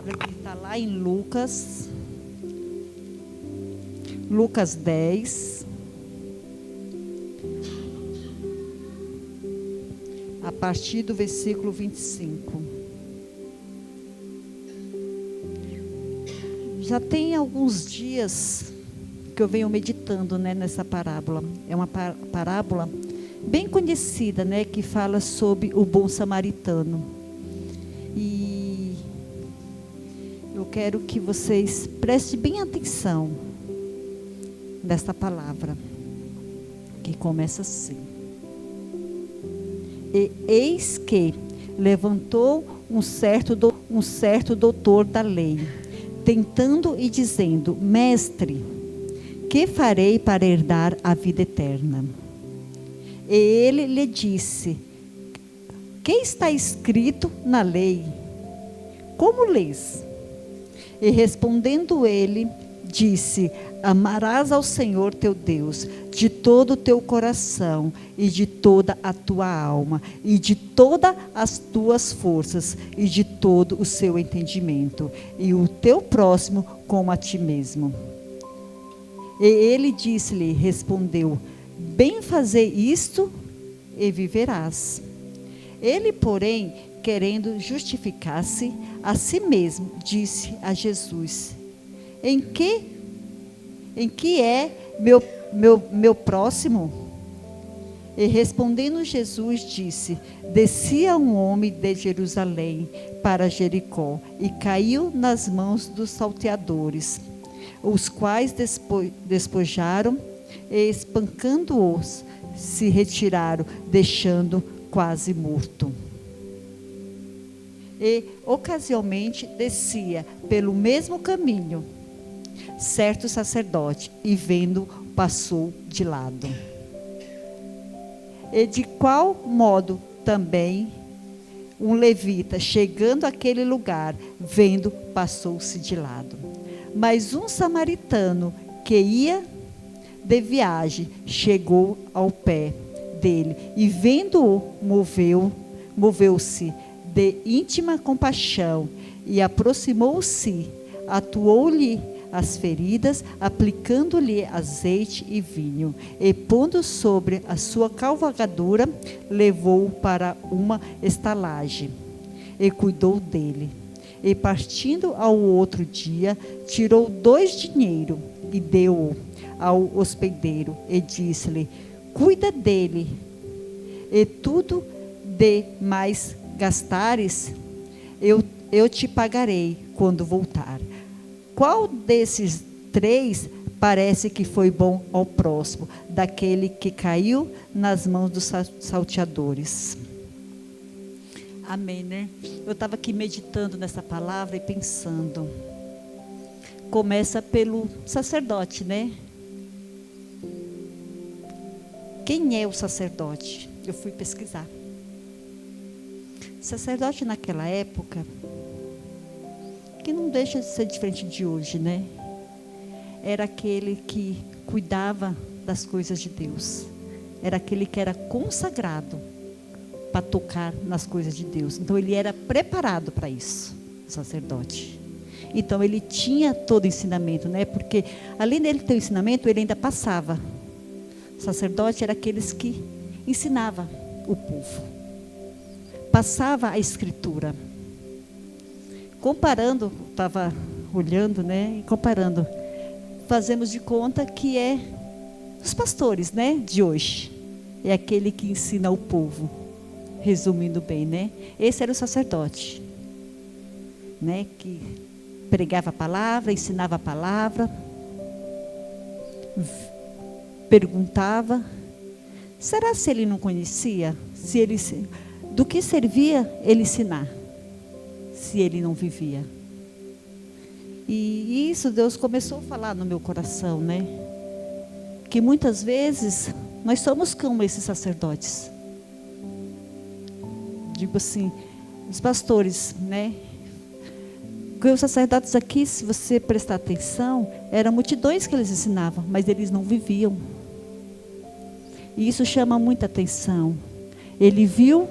palavra que está lá em Lucas 10, a partir do versículo 25. Já tem alguns dias que eu venho meditando, né, nessa parábola. É uma parábola bem conhecida, né, que fala sobre o bom samaritano. E eu quero que vocês prestem bem atenção nesta palavra, que começa assim: E eis que levantou um certo doutor da lei, tentando e dizendo: Mestre, que farei para herdar a vida eterna? E ele lhe disse: Que está escrito na lei? Como lês? E respondendo ele, disse: Amarás ao Senhor teu Deus de todo o teu coração e de toda a tua alma e de todas as tuas forças e de todo o seu entendimento, e o teu próximo como a ti mesmo. E ele disse-lhe, respondeu: Bem fazer isto e viverás. Ele, porém, querendo justificar-se a si mesmo, disse a Jesus: Em que é meu próximo? E respondendo Jesus, disse: Descia um homem de Jerusalém para Jericó e caiu nas mãos dos salteadores, os quais despojaram e, espancando-os, se retiraram, deixando quase morto. E ocasionalmente descia pelo mesmo caminho certo sacerdote, e vendo, passou de lado. E de qual modo também um levita, chegando àquele lugar, vendo, passou-se de lado. Mas um samaritano que ia de viagem, chegou ao pé dele, e vendo-o, moveu-se de íntima compaixão, e aproximou-se, atuou-lhe as feridas, aplicando-lhe azeite e vinho, e pondo sobre a sua cavalgadura, levou-o para uma estalagem, e cuidou dele. E partindo ao outro dia, tirou 2 dinheiros, e deu-o ao hospedeiro, e disse-lhe: Cuida dele, e tudo de mais gastares, eu te pagarei quando voltar. Qual desses 3 parece que foi bom ao próximo, daquele que caiu nas mãos dos salteadores? Amém, né? Eu estava aqui meditando nessa palavra e pensando. Começa pelo sacerdote, né? Quem é o sacerdote? Eu fui pesquisar. Sacerdote naquela época, que não deixa de ser diferente de hoje, né? Era aquele que cuidava das coisas de Deus. Era aquele que era consagrado para tocar nas coisas de Deus. Então ele era preparado para isso, o sacerdote. Então ele tinha todo o ensinamento, né? Porque além dele ter o ensinamento, ele ainda passava. O sacerdote era aqueles que ensinava o povo. Passava a escritura. Comparando, estava olhando, né? E comparando, fazemos de conta que é os pastores, né? De hoje. É aquele que ensina o povo. Resumindo bem, né? Esse era o sacerdote, né? Que pregava a palavra, ensinava a palavra, perguntava. Será se ele não conhecia? Do que servia ele ensinar? Se ele não vivia. E isso Deus começou a falar no meu coração, né? Que muitas vezes nós somos como esses sacerdotes. Digo assim, os pastores, né? Porque os sacerdotes aqui, se você prestar atenção, eram multidões que eles ensinavam, mas eles não viviam. E isso chama muita atenção. Ele viu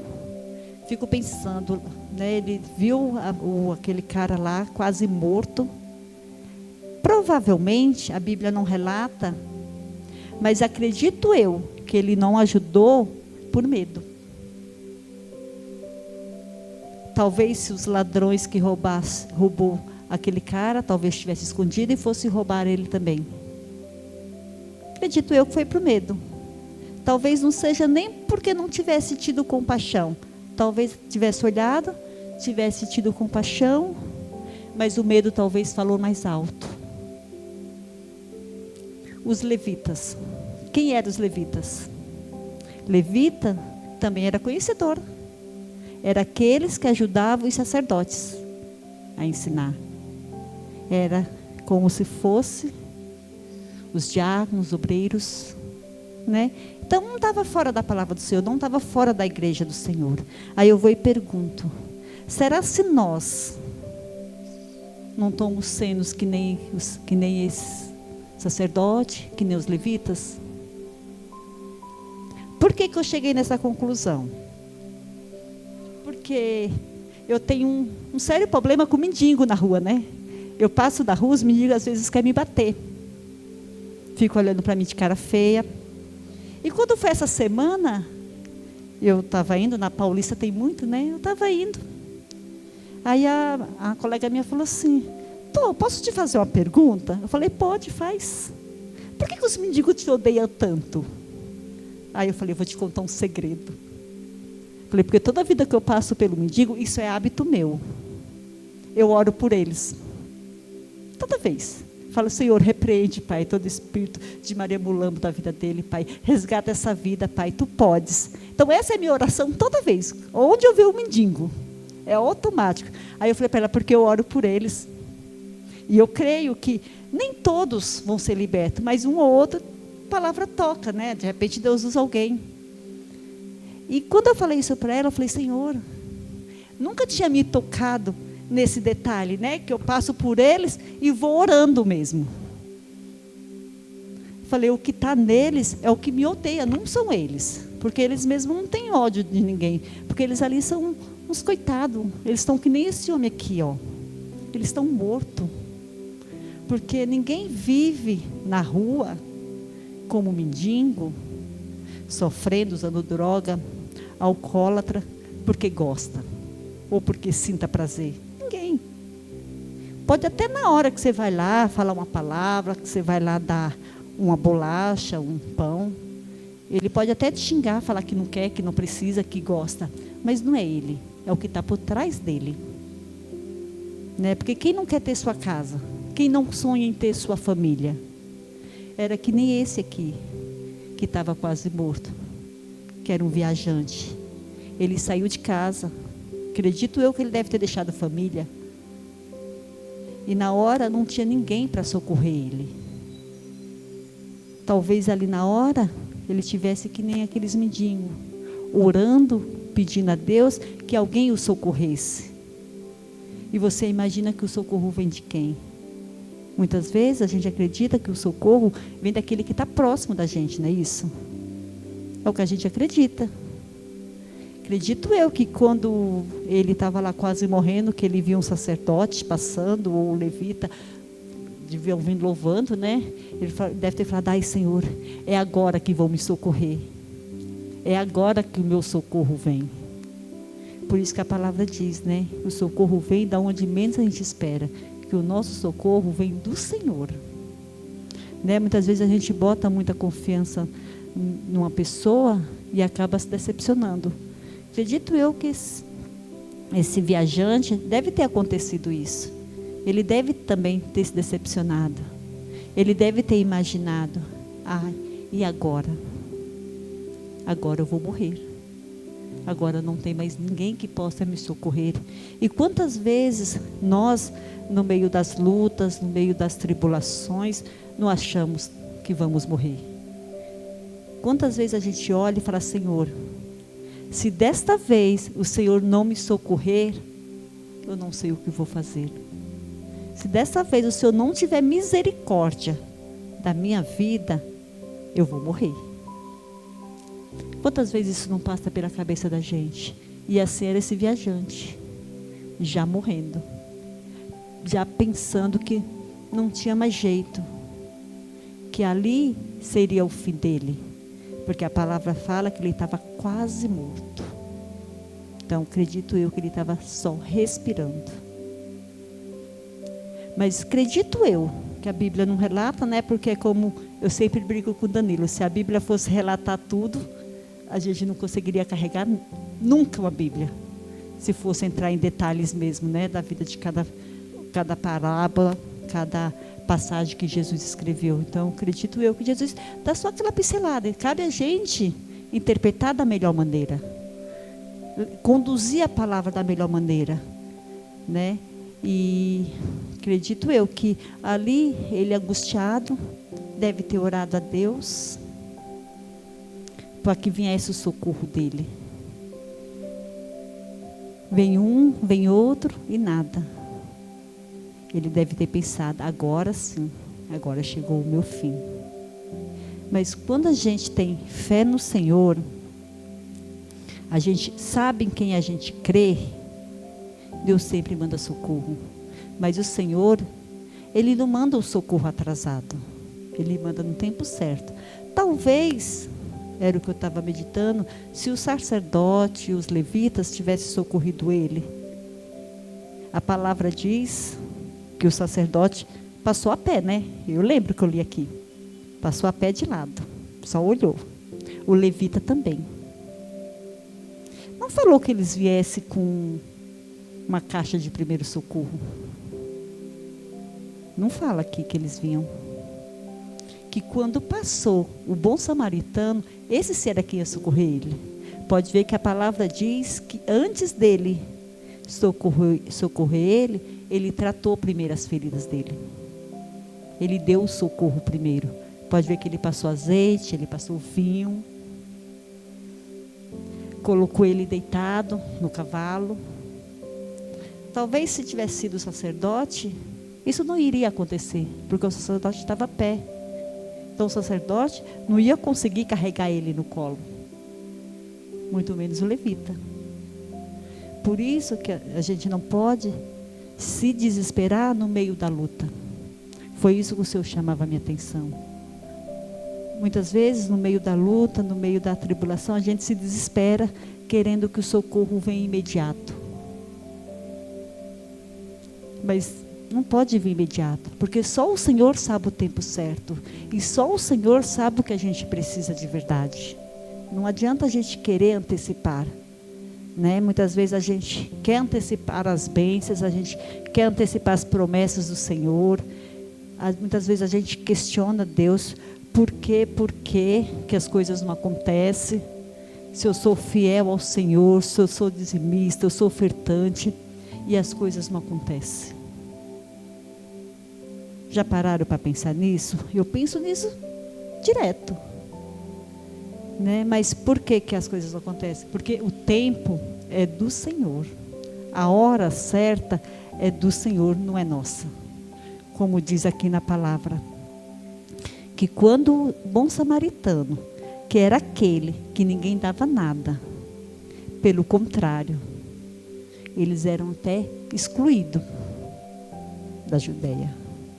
Fico pensando, né? Ele viu aquele cara lá quase morto. Provavelmente, a Bíblia não relata, mas acredito eu que ele não ajudou por medo. Talvez se os ladrões que roubou aquele cara, talvez estivesse escondido e fosse roubar ele também. Acredito eu que foi por medo. Talvez não seja nem porque não tivesse tido compaixão. Talvez tivesse olhado, tivesse tido compaixão, mas o medo talvez falou mais alto. Os levitas. Quem eram os levitas? Levita também era conhecedor. Era aqueles que ajudavam os sacerdotes a ensinar. Era como se fosse os diáconos, os obreiros, né? Então não estava fora da palavra do Senhor, não estava fora da igreja do Senhor. Aí eu vou e pergunto, será se nós não estamos sendo que nem esse sacerdote, que nem os levitas? Por que eu cheguei nessa conclusão? Porque eu tenho um sério problema com mendigo na rua, né? Eu passo da rua, os mendigos às vezes querem me bater. Fico olhando para mim de cara feia. E quando foi essa semana, eu estava indo, na Paulista tem muito, né? Eu estava indo. Aí a colega minha falou assim, posso te fazer uma pergunta? Eu falei, pode, faz. Por que os mendigos te odeiam tanto? Aí eu falei, vou te contar um segredo. Falei, porque toda vida que eu passo pelo mendigo, isso é hábito meu. Eu oro por eles. Toda vez. Falo, Senhor, repreende, Pai, todo espírito de Maria Mulambo da vida dele, Pai. Resgata essa vida, Pai, tu podes. Então essa é a minha oração toda vez. Onde eu ver o mendigo. É automático. Aí eu falei para ela, porque eu oro por eles. E eu creio que nem todos vão ser libertos, mas um ou outro, a palavra toca, né? De repente Deus usa alguém. E quando eu falei isso para ela, eu falei, Senhor, nunca tinha me tocado nesse detalhe, né? Que eu passo por eles e vou orando mesmo. Falei, o que está neles é o que me odeia, não são eles. Porque eles mesmos não têm ódio de ninguém. Porque eles ali são uns coitados. Eles estão que nem esse homem aqui, ó. Eles estão mortos. Porque ninguém vive na rua como mendigo, sofrendo, usando droga, alcoólatra, porque gosta. Ou porque sinta prazer. Ninguém. Pode até na hora que você vai lá falar uma palavra, que você vai lá dar uma bolacha, um pão. Ele pode até te xingar, falar que não quer, que não precisa, que gosta. Mas não é ele, é o que está por trás dele. Né? Porque quem não quer ter sua casa? Quem não sonha em ter sua família? Era que nem esse aqui, que estava quase morto, que era um viajante. Ele saiu de casa. Acredito eu que ele deve ter deixado a família. E na hora não tinha ninguém para socorrer ele. Talvez ali na hora ele tivesse que nem aqueles mendigos, orando, pedindo a Deus que alguém o socorresse. E você imagina que o socorro vem de quem? Muitas vezes a gente acredita que o socorro vem daquele que está próximo da gente, não é isso? É o que a gente acredita. Acredito eu que quando ele estava lá quase morrendo, que ele viu um sacerdote passando, ou um levita, deviam vir louvando, né? Ele deve ter falado, ai Senhor, é agora que vão me socorrer. É agora que o meu socorro vem. Por isso que a palavra diz, né? O socorro vem da onde menos a gente espera. Que o nosso socorro vem do Senhor. Né? Muitas vezes a gente bota muita confiança numa pessoa e acaba se decepcionando. Acredito eu que esse viajante deve ter acontecido isso. Ele deve também ter se decepcionado. Ele deve ter imaginado, e agora? Agora eu vou morrer. Agora não tem mais ninguém que possa me socorrer. E quantas vezes nós, no meio das lutas, no meio das tribulações, não achamos que vamos morrer? Quantas vezes a gente olha e fala, Senhor, se desta vez o Senhor não me socorrer, eu não sei o que vou fazer. Se desta vez o Senhor não tiver misericórdia da minha vida, eu vou morrer. Quantas vezes isso não passa pela cabeça da gente? E assim era esse viajante, já morrendo, já pensando que não tinha mais jeito, que ali seria o fim dele, porque a palavra fala que ele estava quase morto. Então acredito eu que ele estava só respirando. Mas acredito eu que a Bíblia não relata, né? Porque é como eu sempre brigo com o Danilo, se a Bíblia fosse relatar tudo, a gente não conseguiria carregar nunca uma Bíblia, se fosse entrar em detalhes mesmo, né, da vida de cada parábola, cada passagem que Jesus escreveu. Então acredito eu que Jesus dá só aquela pincelada, cabe a gente interpretar da melhor maneira, conduzir a palavra da melhor maneira, né? E acredito eu que ali ele angustiado deve ter orado a Deus para que viesse o socorro dele. Vem um, vem outro e nada. Ele deve ter pensado, agora sim, agora chegou o meu fim. Mas quando a gente tem fé no Senhor, a gente sabe em quem a gente crê, Deus sempre manda socorro. Mas o Senhor, Ele não manda o socorro atrasado, Ele manda no tempo certo. Talvez, era o que eu estava meditando, se o sacerdote e os levitas tivessem socorrido ele. A palavra diz que o sacerdote passou a pé, né? Eu lembro que eu li aqui. Passou a pé de lado, só olhou. O levita também. Não falou que eles viessem com uma caixa de primeiro socorro. Não fala aqui que eles vinham. Que quando passou o bom samaritano, esse sim era quem ia socorrer ele. Pode ver que a palavra diz que antes dele socorrer ele, ele tratou primeiro as feridas dele. Ele deu o socorro primeiro. Pode ver que ele passou azeite, ele passou vinho. Colocou ele deitado no cavalo. Talvez se tivesse sido o sacerdote, isso não iria acontecer, porque o sacerdote estava a pé. Então o sacerdote não ia conseguir carregar ele no colo, muito menos o levita. Por isso que a gente não pode se desesperar no meio da luta. Foi isso que o Senhor chamava a minha atenção. Muitas vezes no meio da luta, no meio da tribulação, a gente se desespera querendo que o socorro venha imediato. Mas não pode vir imediato, porque só o Senhor sabe o tempo certo. E só o Senhor sabe o que a gente precisa de verdade. Não adianta a gente querer antecipar, né? Muitas vezes a gente quer antecipar as bênçãos, a gente quer antecipar as promessas do Senhor. Muitas vezes a gente questiona Deus, por que as coisas não acontecem? Se eu sou fiel ao Senhor, se eu sou dizimista, eu sou ofertante, e as coisas não acontecem. Já pararam para pensar nisso? Eu penso nisso direto, né? Mas por que as coisas não acontecem? Porque o tempo é do Senhor, a hora certa é do Senhor, não é nossa. Como diz aqui na palavra, que quando o bom samaritano, que era aquele que ninguém dava nada, pelo contrário, eles eram até excluídos da Judeia.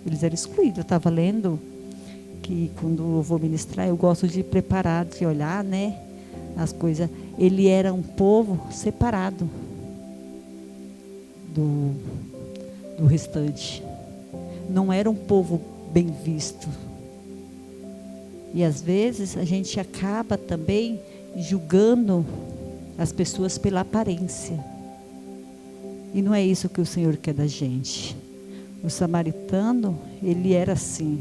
Eles eram excluídos. Eu estava lendo que quando eu vou ministrar, eu gosto de preparar, de olhar, né, as coisas. Ele era um povo separado do restante. Não era um povo bem visto. E às vezes a gente acaba também julgando as pessoas pela aparência. E não é isso que o Senhor quer da gente. O samaritano, ele era assim.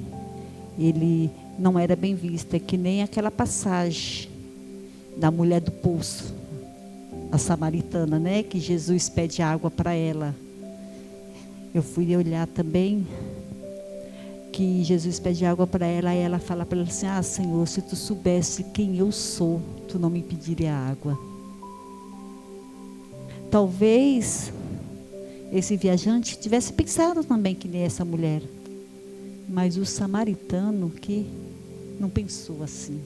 Ele não era bem visto. É que nem aquela passagem da mulher do poço, a samaritana, né? Que Jesus pede água para ela. Eu fui olhar também que Jesus pede água para ela, e ela fala para ele assim: ah, Senhor, se tu soubesse quem eu sou, tu não me pediria água. Talvez esse viajante tivesse pensado também que nem essa mulher, mas o samaritano que não pensou assim.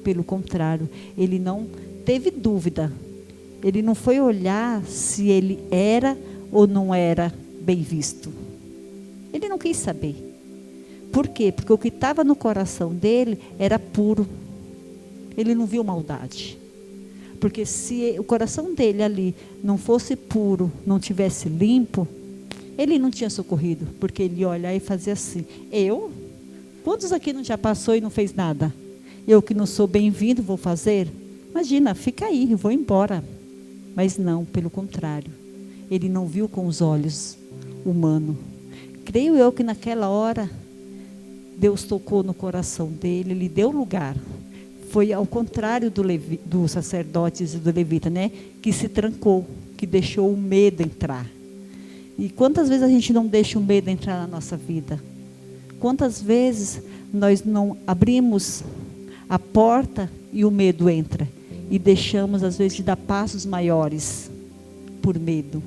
Pelo contrário, ele não teve dúvida, Ele não foi olhar se ele era ou não era bem visto. Ele não quis saber. Por quê? Porque o que estava no coração dele era puro. Ele não viu maldade. Porque se o coração dele ali não fosse puro, não tivesse limpo, ele não tinha socorrido. Porque ele ia olhar e fazia assim: eu? Quantos aqui não já passou e não fez nada? Eu que não sou bem-vindo vou fazer? Imagina, fica aí, eu vou embora. Mas não, pelo contrário. Ele não viu com os olhos humanos. Creio eu que naquela hora, Deus tocou no coração dele, ele deu lugar. Foi ao contrário do sacerdote e do levita, né? Que se trancou, que deixou o medo entrar. E quantas vezes a gente não deixa o medo entrar na nossa vida? Quantas vezes nós não abrimos a porta e o medo entra? E deixamos, às vezes, de dar passos maiores por medo,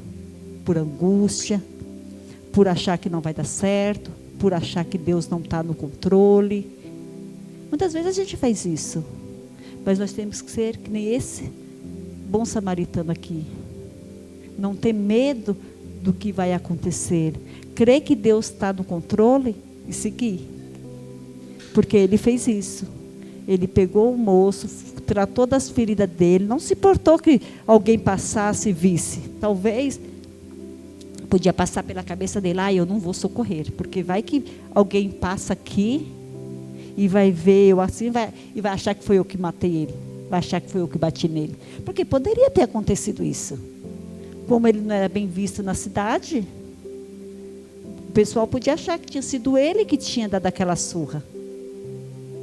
por angústia, por achar que não vai dar certo, por achar que Deus não está no controle. Muitas vezes a gente faz isso, mas nós temos que ser que nem esse bom samaritano aqui. Não ter medo do que vai acontecer. Crer que Deus está no controle e seguir. Porque ele fez isso. Ele pegou o moço, tratou das feridas dele, não se importou que alguém passasse e visse. Talvez podia passar pela cabeça dele: eu não vou socorrer, porque vai que alguém passa aqui e vai ver eu assim, e vai achar que foi eu que matei ele, vai achar que foi eu que bati nele. Porque poderia ter acontecido isso. Como ele não era bem visto na cidade, o pessoal podia achar que tinha sido ele que tinha dado aquela surra.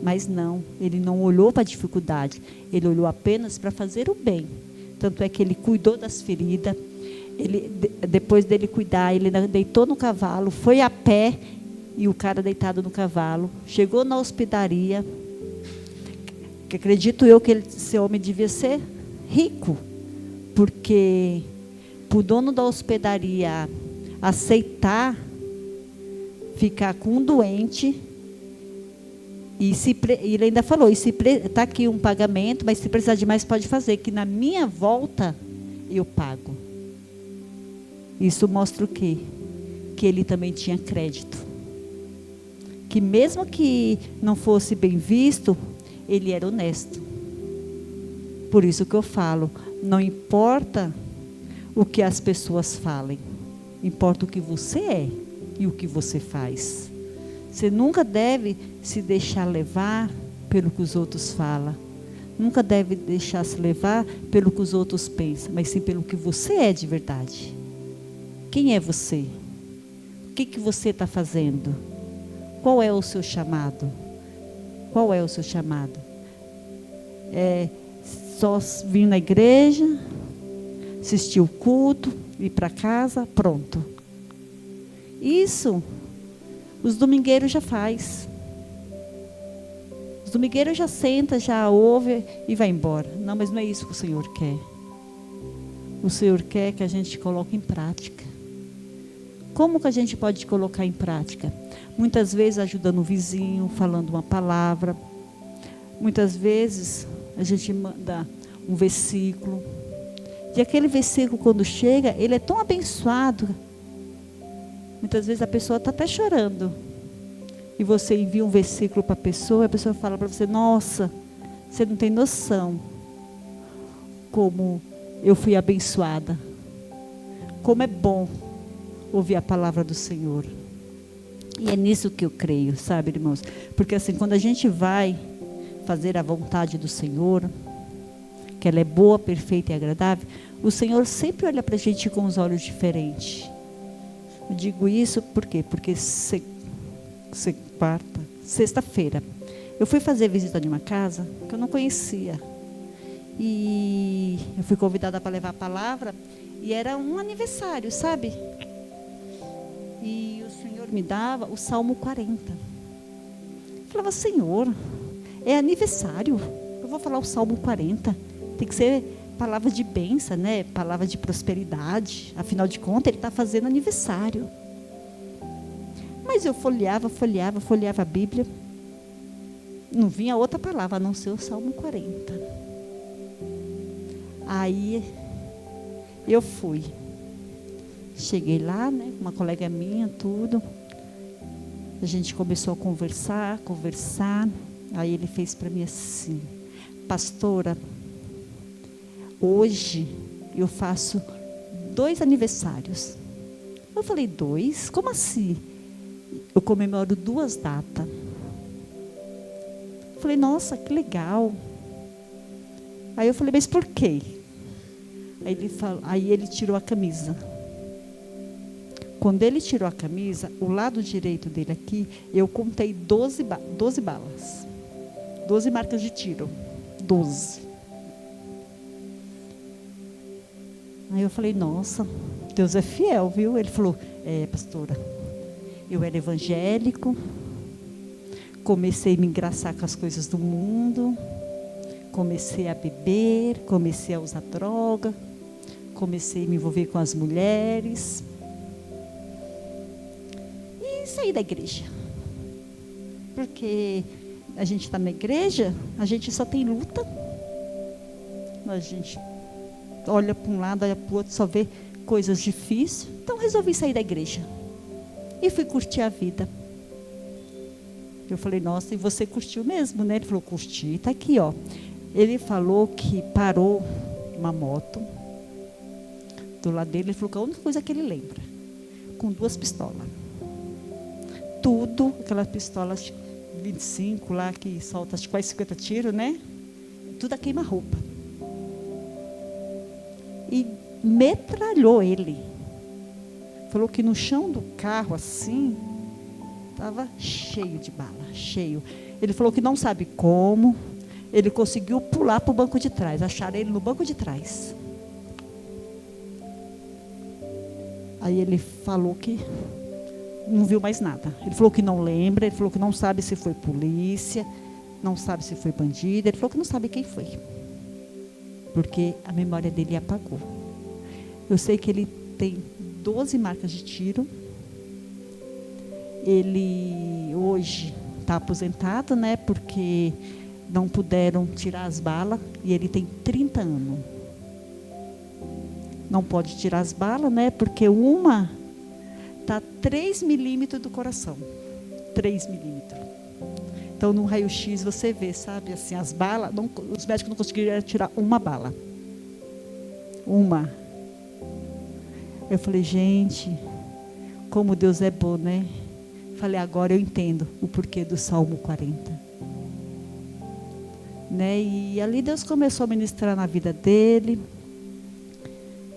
Mas não, ele não olhou para a dificuldade, ele olhou apenas para fazer o bem. Tanto é que ele cuidou das feridas, depois dele cuidar, ele deitou no cavalo, foi a pé, e o cara deitado no cavalo, chegou na hospedaria, que acredito eu que esse homem devia ser rico, porque para o dono da hospedaria aceitar ficar com um doente, e ele ainda falou: está aqui um pagamento, mas se precisar de mais pode fazer, que na minha volta eu pago. Isso mostra o quê? Que ele também tinha crédito. Que mesmo que não fosse bem visto, ele era honesto. Por isso que eu falo, não importa o que as pessoas falem, importa o que você é e o que você faz. Você nunca deve se deixar levar pelo que os outros falam. Nunca deve deixar se levar pelo que os outros pensam, mas sim pelo que você é de verdade. Quem é você? O que você está fazendo? Qual é o seu chamado? Qual é o seu chamado? É só vir na igreja, assistir o culto, ir para casa, pronto. Isso os domingueiros já faz. Os domingueiros já senta, já ouve e vai embora. Não, mas não é isso que o Senhor quer. O Senhor quer que a gente coloque em prática. Como que a gente pode colocar em prática? Muitas vezes ajudando o vizinho, falando uma palavra. Muitas vezes a gente manda um versículo. E aquele versículo, quando chega, ele é tão abençoado. Muitas vezes a pessoa está até chorando. E você envia um versículo para a pessoa fala para você: nossa, você não tem noção como eu fui abençoada. Como é bom ouvir a palavra do Senhor. E é nisso que eu creio, sabe, irmãos? Porque assim, quando a gente vai fazer a vontade do Senhor, que ela é boa, perfeita e agradável, o Senhor sempre olha para a gente com os olhos diferentes. Eu digo isso por quê? Porque sexta-feira, eu fui fazer visita de uma casa que eu não conhecia. E eu fui convidada para levar a palavra, e era um aniversário, sabe? E o Senhor me dava o Salmo 40. Eu falava: Senhor, é aniversário, eu vou falar o Salmo 40. Tem que ser palavra de bênção, né? Palavra de prosperidade. Afinal de contas, ele está fazendo aniversário. Mas eu folheava a Bíblia. Não vinha outra palavra, a não ser o Salmo 40. Aí Eu fui. Cheguei lá, né, uma colega minha, tudo. A gente começou a conversar. Aí ele fez para mim assim: pastora, hoje eu faço 2 aniversários. Eu falei: 2? Como assim? Eu comemoro 2 datas. Eu falei: nossa, que legal. Aí eu falei: mas por quê? Aí ele tirou a camisa. Quando ele tirou a camisa, o lado direito dele aqui, eu contei 12 balas. 12 marcas de tiro. 12. Aí eu falei: nossa, Deus é fiel, viu? Ele falou: pastora, eu era evangélico, comecei a me engraçar com as coisas do mundo, comecei a beber, comecei a usar droga, comecei a me envolver com as mulheres e saí da igreja. Porque a gente está na igreja, a gente só tem luta, a gente olha para um lado, olha para o outro, só vê coisas difíceis. Então resolvi sair da igreja e fui curtir a vida. Eu falei: nossa, e você curtiu mesmo, né? Ele falou: curti, está aqui, ó. Ele falou que parou uma moto do lado dele. Ele falou que a única coisa que ele lembra, com 2 pistolas. Tudo, aquelas pistolas 25 lá, que solta acho que quase 50 tiros, né? Tudo a queima-roupa. E metralhou ele. Falou que no chão do carro, assim, estava cheio de bala, cheio. Ele falou que não sabe como, ele conseguiu pular para o banco de trás. Acharam ele no banco de trás. Aí ele falou que não viu mais nada. Ele falou que não lembra, ele falou que não sabe se foi polícia, não sabe se foi bandido, ele falou que não sabe quem foi. Porque a memória dele apagou. Eu sei que ele tem 12 marcas de tiro. Ele hoje está aposentado, né? Porque não puderam tirar as balas e ele tem 30 anos. Não pode tirar as balas, né? Porque uma está 3 milímetros do coração. 3 milímetros. Então, no raio-x você vê, sabe, assim, as balas, os médicos não conseguiram tirar uma bala. Uma. Eu falei: gente, como Deus é bom, né? Falei: agora eu entendo o porquê do Salmo 40. Né? E ali Deus começou a ministrar na vida dele.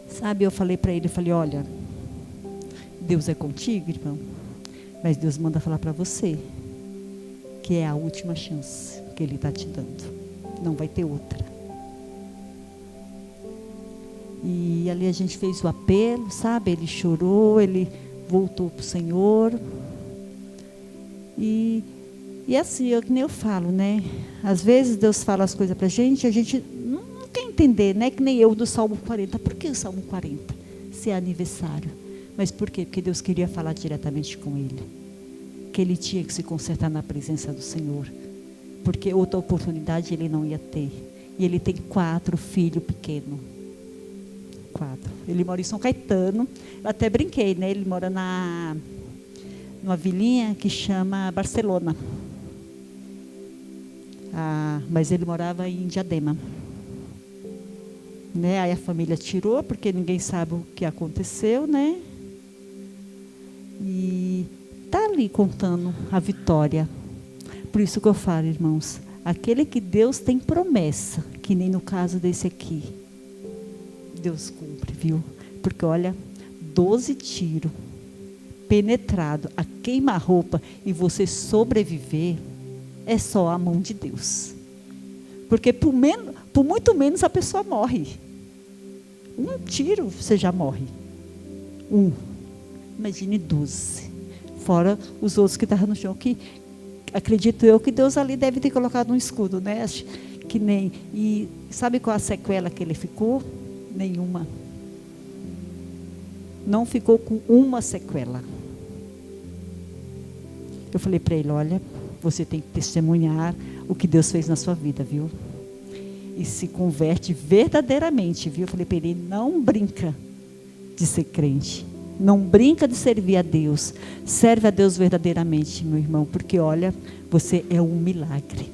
Sabe, eu falei para ele, falei: olha, Deus é contigo, irmão, mas Deus manda falar para você que é a última chance que Ele está te dando. Não vai ter outra. E ali a gente fez o apelo, sabe? Ele chorou, ele voltou para o Senhor. E assim, que nem eu falo, né? Às vezes Deus fala as coisas para a gente não quer entender, né? Que nem eu do Salmo 40. Por que o Salmo 40? Se é aniversário. Mas por quê? Porque Deus queria falar diretamente com ele. Que ele tinha que se consertar na presença do Senhor. Porque outra oportunidade ele não ia ter. E ele tem 4 filhos pequenos. 4. Ele mora em São Caetano. Eu até brinquei, né? Ele mora numa vilinha que chama Barcelona. Mas ele morava em Diadema. Né? Aí a família tirou, porque ninguém sabe o que aconteceu, né? E está ali contando a vitória. Por isso que eu falo, irmãos, aquele que Deus tem promessa, que nem no caso desse aqui, Deus cumpre, viu? Porque olha, 12 tiros, penetrado, a queima-roupa, e você sobreviver, é só a mão de Deus. Porque por muito menos a pessoa morre. 1 tiro, você já morre. 1. Imagine 12. Fora os outros que estavam no chão, que acredito eu que Deus ali deve ter colocado um escudo, né? Que nem. E sabe qual a sequela que ele ficou? Nenhuma. Não ficou com uma sequela. Eu falei para ele: olha, você tem que testemunhar o que Deus fez na sua vida, viu? e se converte verdadeiramente, viu? Eu falei para ele, não brinca de ser crente. Não brinca de servir a Deus. Serve a Deus verdadeiramente, meu irmão, porque olha, você é um milagre.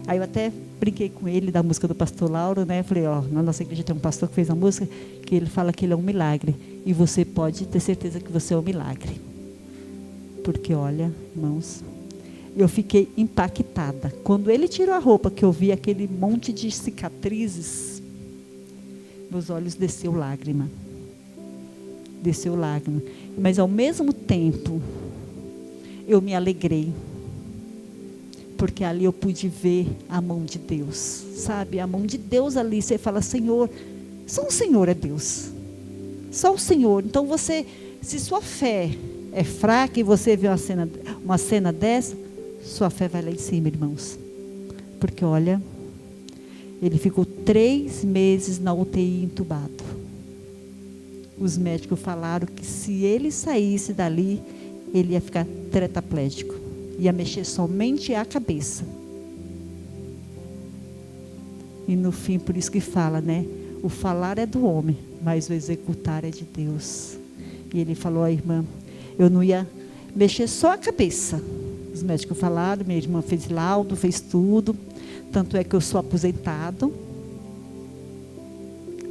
Aí eu até brinquei com ele da música do pastor Lauro, né? Eu falei, ó, na nossa igreja tem um pastor que fez a música, que ele fala que ele é um milagre. E você pode ter certeza que você é um milagre. Porque olha, irmãos, eu fiquei impactada. Quando ele tirou a roupa, que eu vi aquele monte de cicatrizes, meus olhos desceu lágrima. Desceu lágrima. Mas ao mesmo tempo, eu me alegrei. Porque ali eu pude ver a mão de Deus, sabe? A mão de Deus ali, você fala, Senhor, só o Senhor é Deus. Só o Senhor. Então você, se sua fé é fraca e você vê uma cena dessa, sua fé vai lá em cima, irmãos. Porque olha, ele ficou 3 meses na UTI entubado. Os médicos falaram que se ele saísse dali, ele ia ficar tetraplégico. Ia mexer somente a cabeça. E no fim, por isso que fala, né? O falar é do homem, mas o executar é de Deus. E ele falou, irmã, eu não ia mexer só a cabeça. Os médicos falaram, minha irmã fez laudo, fez tudo. Tanto é que eu sou aposentado.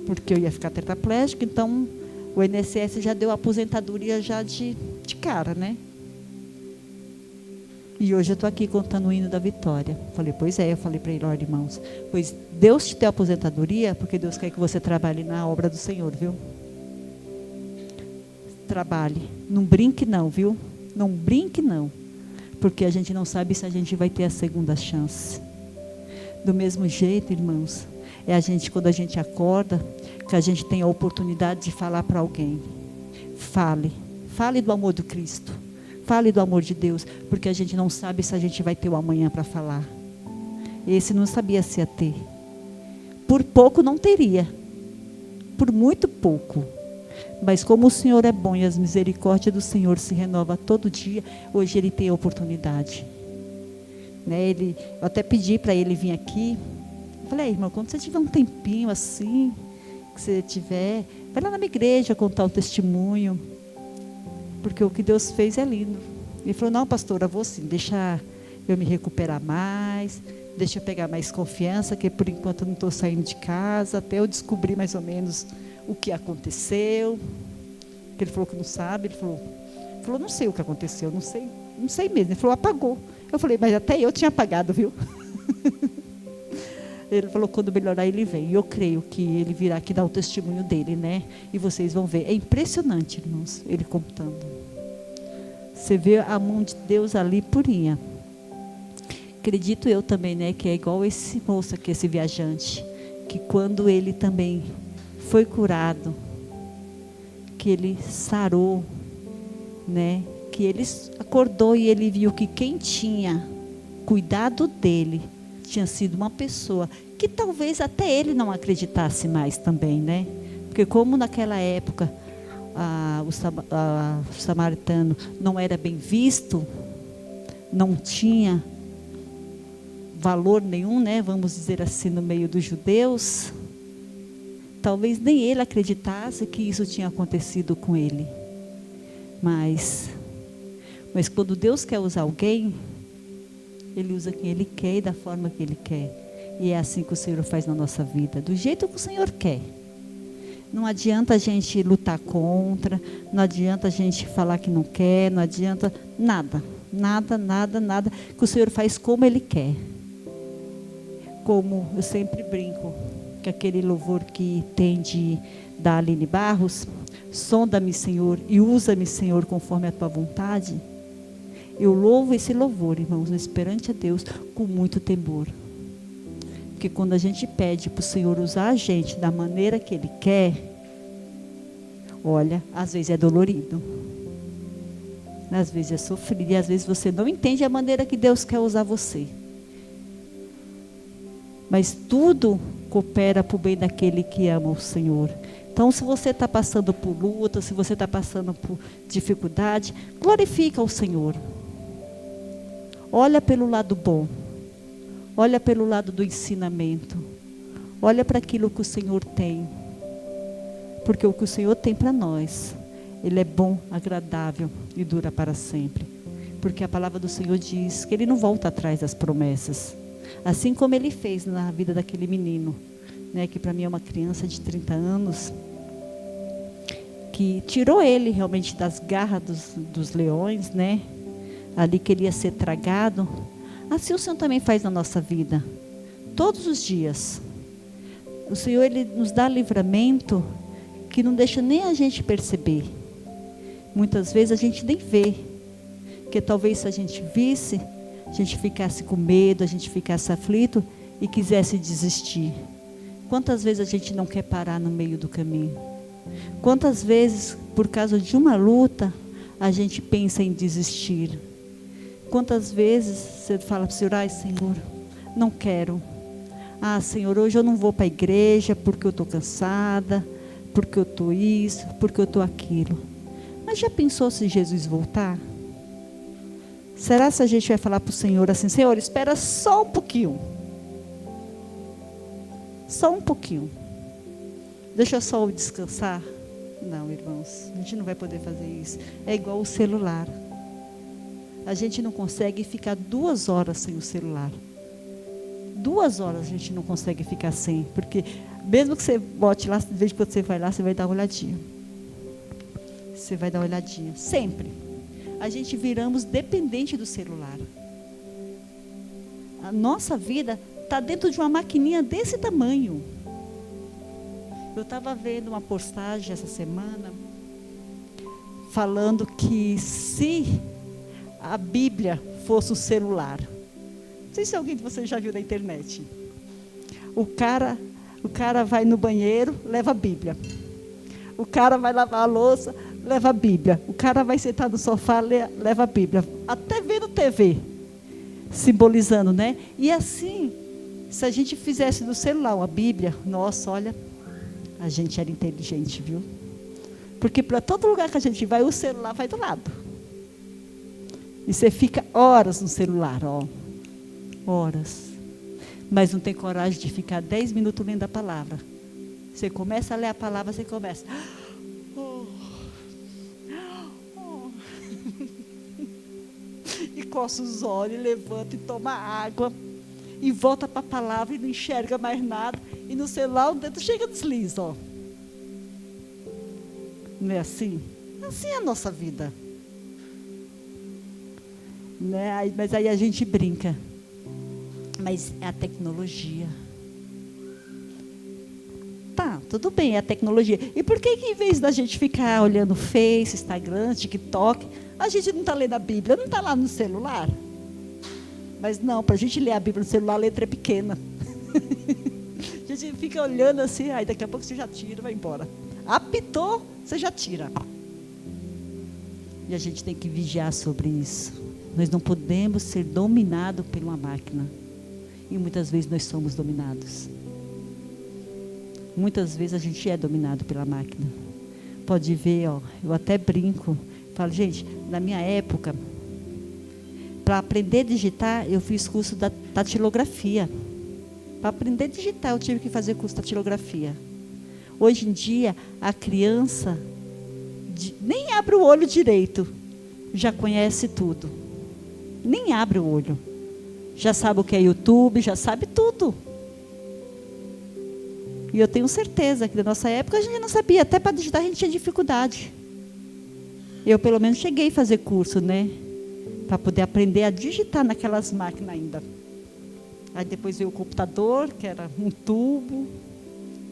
Porque eu ia ficar tetraplégico, então o INSS já deu a aposentadoria já de cara, né? E hoje eu estou aqui contando o hino da vitória. Falei, pois é, eu falei para ele, olha, irmãos, pois Deus te deu aposentadoria, porque Deus quer que você trabalhe na obra do Senhor, viu? Trabalhe, não brinque não, viu? Não brinque não, porque a gente não sabe se a gente vai ter a segunda chance. Do mesmo jeito, irmãos, é a gente, quando a gente acorda, que a gente tem a oportunidade de falar para alguém. Fale do amor do Cristo. Fale do amor de Deus, porque a gente não sabe se a gente vai ter o amanhã para falar. Esse não sabia se ia ter. Por pouco não teria. Por muito pouco. Mas como o Senhor é bom e as misericórdias do Senhor se renovam todo dia, hoje ele tem a oportunidade. Né? Eu até pedi para ele vir aqui. Eu falei, irmão, quando você tiver um tempinho assim, que você tiver, vai lá na minha igreja contar o testemunho. Porque o que Deus fez é lindo. Ele falou, não, pastora, vou sim, deixa eu me recuperar mais, deixa eu pegar mais confiança, que por enquanto eu não estou saindo de casa, até eu descobrir mais ou menos o que aconteceu. Ele falou que não sabe, ele falou, não sei o que aconteceu, não sei mesmo. Ele falou, apagou. Eu falei, mas até eu tinha apagado, viu? Ele falou, quando melhorar ele vem. E eu creio que ele virá aqui dar o testemunho dele, né? E vocês vão ver. É impressionante, irmãos, ele contando. Você vê a mão de Deus ali purinha. Acredito eu também, né? Que é igual esse moço aqui, esse viajante. Que quando ele também foi curado, que ele sarou, né? Que ele acordou e ele viu que quem tinha cuidado dele tinha sido uma pessoa que talvez até ele não acreditasse mais também, né? Porque como naquela época o samaritano não era bem visto, não tinha valor nenhum, né? Vamos dizer assim, no meio dos judeus, talvez nem ele acreditasse que isso tinha acontecido com ele. Mas quando Deus quer usar alguém, Ele usa quem Ele quer e da forma que Ele quer. E é assim que o Senhor faz na nossa vida, do jeito que o Senhor quer. Não adianta a gente lutar contra, não adianta a gente falar que não quer, não adianta nada, que o Senhor faz como Ele quer. Como eu sempre brinco, que aquele louvor que tem da Aline Barros, sonda-me, Senhor, e usa-me, Senhor, conforme a tua vontade. Eu louvo esse louvor, irmãos, perante a Deus, com muito temor. Porque quando a gente pede para o Senhor usar a gente da maneira que Ele quer, olha, às vezes é dolorido. Às vezes é sofrido, e às vezes você não entende a maneira que Deus quer usar você. Mas tudo coopera para o bem daquele que ama o Senhor. Então, se você está passando por luta, se você está passando por dificuldade, glorifica o Senhor. Olha pelo lado bom. Olha pelo lado do ensinamento. Olha para aquilo que o Senhor tem. Porque o que o Senhor tem para nós, Ele é bom, agradável e dura para sempre. Porque a palavra do Senhor diz que Ele não volta atrás das promessas. Assim como Ele fez na vida daquele menino, né, que para mim é uma criança de 30 anos, que tirou ele realmente das garras dos leões, né? Ali queria ser tragado. Assim o Senhor também faz na nossa vida, todos os dias. O Senhor, Ele nos dá livramento que não deixa nem a gente perceber. Muitas vezes a gente nem vê, porque talvez se a gente visse, a gente ficasse com medo, a gente ficasse aflito e quisesse desistir. Quantas vezes a gente não quer parar no meio do caminho? Quantas vezes, por causa de uma luta, a gente pensa em desistir? Quantas vezes você fala para o Senhor, ai Senhor, não quero. Ah Senhor, hoje eu não vou para a igreja porque eu estou cansada, porque eu estou isso, porque eu estou aquilo. Mas já pensou se Jesus voltar? Será se a gente vai falar para o Senhor assim, Senhor, espera só um pouquinho. Só um pouquinho. Deixa eu só descansar. Não, irmãos, a gente não vai poder fazer isso. É igual o celular. A gente não consegue ficar 2 horas sem o celular. 2 horas a gente não consegue ficar sem. Porque mesmo que você bote lá, de vez que você vai lá, você vai dar uma olhadinha. Você vai dar uma olhadinha. Sempre. A gente viramos dependente do celular. A nossa vida está dentro de uma maquininha desse tamanho. Eu estava vendo uma postagem essa semana, falando que se a Bíblia fosse o celular. Não sei se alguém de vocês já viu na internet. O cara vai no banheiro, leva a Bíblia. O cara vai lavar a louça, leva a Bíblia. O cara vai sentar no sofá, leva a Bíblia. Até vendo TV, simbolizando, né? E assim, se a gente fizesse do celular uma Bíblia, nossa, olha, a gente era inteligente, viu? Porque para todo lugar que a gente vai, o celular vai do lado. E você fica horas no celular, ó. Horas. Mas não tem coragem de ficar 10 minutos lendo a palavra. Você começa a ler a palavra, você começa. Oh. Oh. E coça os olhos, levanta e toma água. E volta para a palavra e não enxerga mais nada. E no celular o dedo chega desliza, ó. Não é assim? Assim é a nossa vida. Né? Mas aí a gente brinca. Mas é a tecnologia. Tá, tudo bem, é a tecnologia. E por que em vez da gente ficar olhando Face, Instagram, TikTok, a gente não está lendo a Bíblia? Não está lá no celular? Mas não, para a gente ler a Bíblia no celular, a letra é pequena. A gente fica olhando assim, aí daqui a pouco você já tira, vai embora. Apitou, você já tira. E a gente tem que vigiar sobre isso. Nós não podemos ser dominados por uma máquina. E muitas vezes nós somos dominados. Muitas vezes a gente é dominado pela máquina. Pode ver, ó, eu até brinco. Falo, gente, na minha época, para aprender a digitar, eu fiz curso da datilografia. Para aprender a digitar, eu tive que fazer curso de datilografia. Hoje em dia, a criança nem abre o olho direito, já conhece tudo. Nem abre o olho. Já sabe o que é YouTube, já sabe tudo. E eu tenho certeza que na nossa época a gente não sabia, até para digitar a gente tinha dificuldade. Eu pelo menos cheguei a fazer curso, né? Para poder aprender a digitar naquelas máquinas ainda. Aí depois veio o computador, que era um tubo.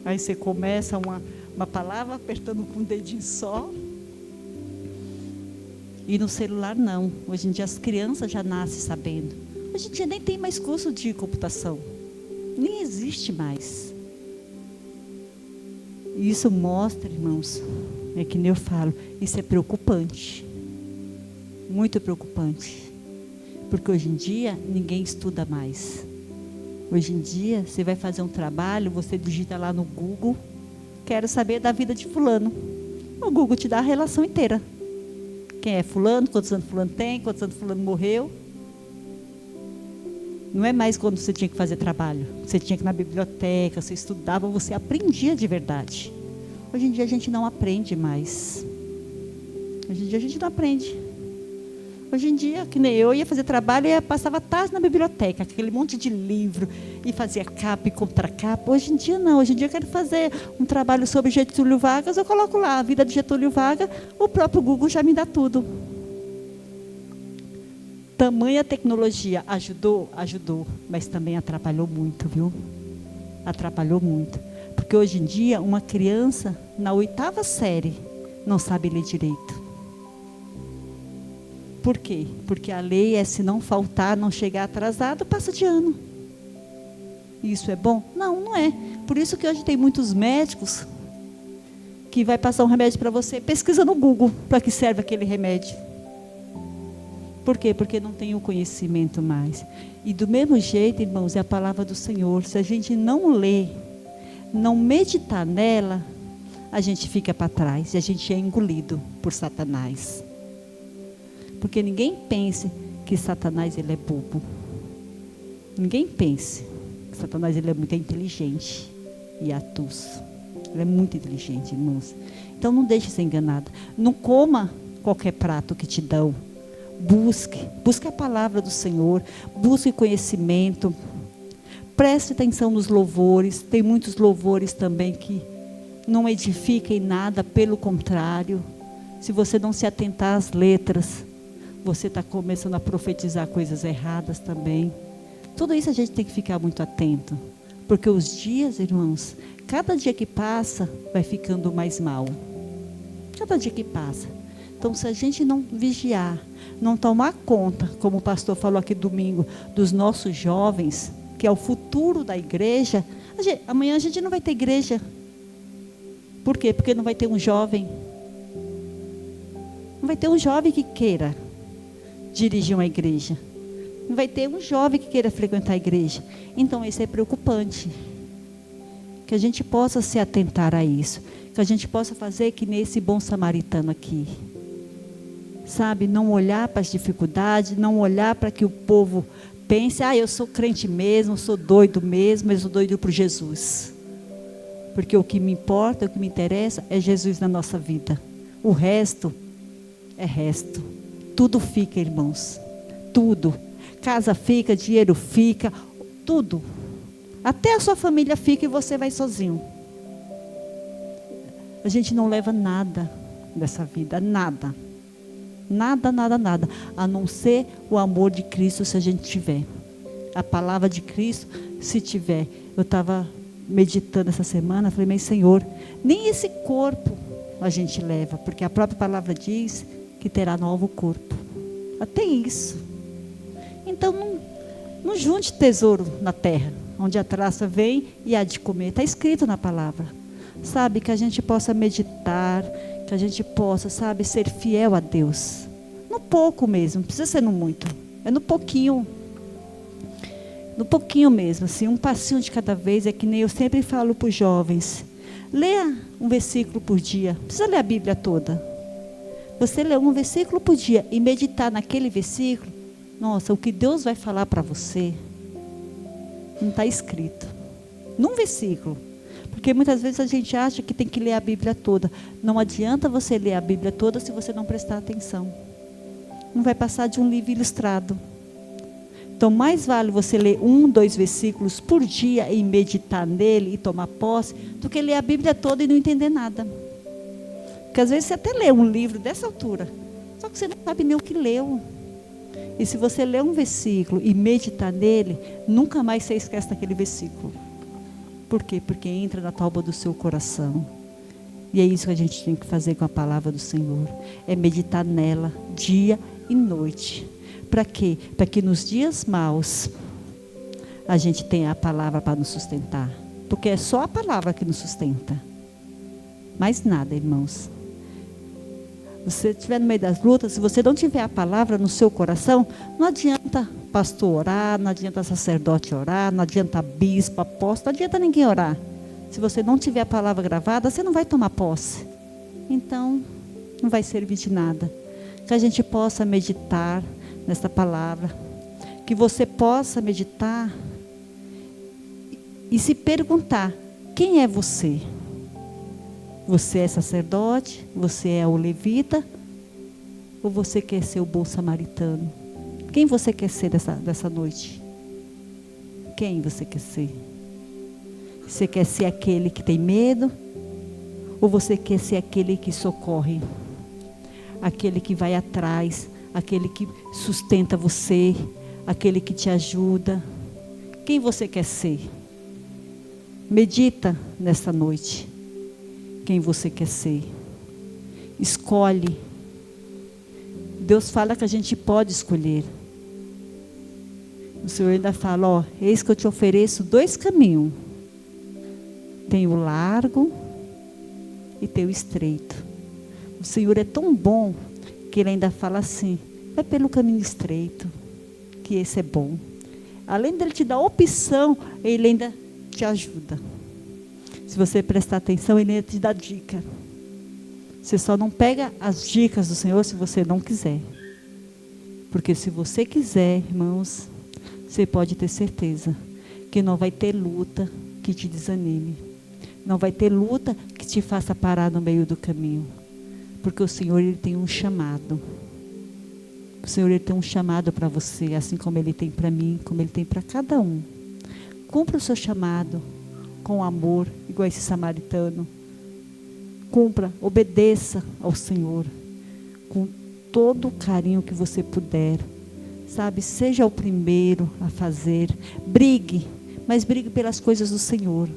Aí você começa uma palavra apertando com um dedinho só. E no celular não. Hoje em dia as crianças já nascem sabendo. Hoje em dia nem tem mais curso de computação. Nem existe mais. E isso mostra, irmãos, é que nem eu falo, isso é preocupante. Muito preocupante. Porque hoje em dia ninguém estuda mais. Hoje em dia, você vai fazer um trabalho, você digita lá no Google, quero saber da vida de fulano. O Google te dá a relação inteira. Quem é fulano, quantos anos fulano tem, quantos anos fulano morreu. Não é mais quando você tinha que fazer trabalho. Você tinha que ir na biblioteca, você estudava, você aprendia de verdade. Hoje em dia a gente não aprende mais. Hoje em dia a gente não aprende. Hoje em dia, que nem eu ia fazer trabalho e passava tarde na biblioteca, aquele monte de livro, e fazia capa e contracapa. Hoje em dia não, hoje em dia eu quero fazer um trabalho sobre Getúlio Vargas, eu coloco lá a vida de Getúlio Vargas, o próprio Google já me dá tudo. Tamanha tecnologia ajudou? Ajudou, mas também atrapalhou muito, viu? Atrapalhou muito. Porque hoje em dia, uma criança, na 8ª série, não sabe ler direito. Por quê? Porque a lei é, se não faltar, não chegar atrasado, passa de ano. Isso é bom? Não, não é. Por isso que hoje tem muitos médicos que vai passar um remédio para você, pesquisa no Google para que serve aquele remédio. Por quê? Porque não tem o conhecimento mais. E do mesmo jeito, irmãos, é a palavra do Senhor. Se a gente não ler, não meditar nela, a gente fica para trás e a gente é engolido por Satanás. Porque ninguém pense que Satanás ele é bobo. Ninguém pense que Satanás ele é muito inteligente e atus. Ele é muito inteligente, irmãos. Então não deixe ser enganado. Não coma qualquer prato que te dão. Busque a palavra do Senhor. Busque conhecimento. Preste atenção nos louvores. Tem muitos louvores também que não edificam em nada, pelo contrário. Se você não se atentar às letras, você está começando a profetizar coisas erradas também. Tudo isso a gente tem que ficar muito atento. Porque os dias, irmãos, cada dia que passa, vai ficando mais mal. Cada dia que passa. Então, se a gente não vigiar, não tomar conta, como o pastor falou aqui domingo, dos nossos jovens, que é o futuro da igreja, amanhã a gente não vai ter igreja. Por quê? Porque não vai ter um jovem. Não vai ter um jovem que queira dirigir uma igreja. Não vai ter um jovem que queira frequentar a igreja. Então isso é preocupante. Que a gente possa se atentar a isso. Que a gente possa fazer que nesse bom samaritano aqui. Sabe, não olhar para as dificuldades, não olhar para que o povo pense, eu sou crente mesmo, sou doido mesmo, mas eu sou doido por Jesus. Porque o que me importa, o que me interessa é Jesus na nossa vida. O resto é resto. Tudo fica, irmãos. Tudo. Casa fica, dinheiro fica, tudo. Até a sua família fica e você vai sozinho. A gente não leva nada dessa vida, nada. Nada, nada, nada. A não ser o amor de Cristo, se a gente tiver. A palavra de Cristo, se tiver. Eu estava meditando essa semana, falei, mas Senhor, nem esse corpo a gente leva, porque a própria palavra diz que terá novo corpo. Até isso. Então, não junte tesouro na terra, onde a traça vem e há de comer. Está escrito na palavra. Sabe, que a gente possa meditar, que a gente possa, sabe, ser fiel a Deus. No pouco mesmo, não precisa ser no muito. É no pouquinho. No pouquinho mesmo, assim, um passinho de cada vez. É que nem eu sempre falo para os jovens. Leia um versículo por dia. Não precisa ler a Bíblia toda. Você lê um versículo por dia e meditar naquele versículo. Nossa, o que Deus vai falar para você não está escrito. Num versículo. Porque muitas vezes a gente acha que tem que ler a Bíblia toda. Não adianta você ler a Bíblia toda se você não prestar atenção. Não vai passar de um livro ilustrado. Então, mais vale você ler 1, 2 versículos por dia e meditar nele e tomar posse, do que ler a Bíblia toda e não entender nada. Porque às vezes você até lê um livro dessa altura, só que você não sabe nem o que leu. E se você ler um versículo e meditar nele, nunca mais você esquece daquele versículo. Por quê? Porque entra na tábua do seu coração. E é isso que a gente tem que fazer com a palavra do Senhor. É meditar nela dia e noite. Para quê? Para que nos dias maus a gente tenha a palavra para nos sustentar. Porque é só a palavra que nos sustenta. Mais nada, irmãos. Você estiver no meio das lutas, se você não tiver a palavra no seu coração, não adianta pastor orar, não adianta sacerdote orar, não adianta bispo, apóstolo, não adianta ninguém orar. Se você não tiver a palavra gravada, você não vai tomar posse. Então, não vai servir de nada. Que a gente possa meditar nessa palavra, que você possa meditar e se perguntar: quem é você? Você é sacerdote? Você é o levita? Ou você quer ser o bom samaritano? Quem você quer ser dessa noite? Quem você quer ser? Você quer ser aquele que tem medo? Ou você quer ser aquele que socorre? Aquele que vai atrás, aquele que sustenta você, aquele que te ajuda? Quem você quer ser? Medita nesta noite. Quem você quer ser? Escolhe. Deus fala que a gente pode escolher. O Senhor ainda fala: ó, eis que eu te ofereço 2 caminhos. Tem o largo e tem o estreito. O Senhor é tão bom que Ele ainda fala assim: vai pelo caminho estreito, que esse é bom. Além dele te dar opção, Ele ainda te ajuda. Se você prestar atenção, Ele ainda te dá dica. Você só não pega as dicas do Senhor se você não quiser. Porque se você quiser, irmãos, você pode ter certeza que não vai ter luta que te desanime. Não vai ter luta que te faça parar no meio do caminho. Porque o Senhor, Ele tem um chamado. O Senhor, Ele tem um chamado para você, assim como Ele tem para mim, como Ele tem para cada um. Cumpra o seu chamado com amor, igual esse samaritano. Cumpra, obedeça ao Senhor com todo o carinho que você puder. Sabe, seja o primeiro a fazer. Brigue, mas brigue pelas coisas do Senhor,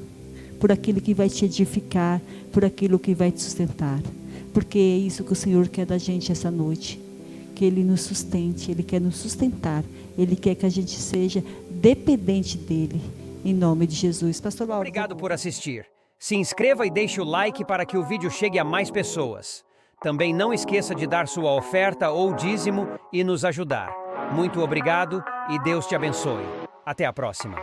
por aquilo que vai te edificar, por aquilo que vai te sustentar. Porque é isso que o Senhor quer da gente essa noite. Que Ele nos sustente, Ele quer nos sustentar. Ele quer que a gente seja dependente dEle. Em nome de Jesus. Pastor Lauro. Obrigado por assistir. Se inscreva e deixe o like para que o vídeo chegue a mais pessoas. Também não esqueça de dar sua oferta ou dízimo e nos ajudar. Muito obrigado e Deus te abençoe. Até a próxima.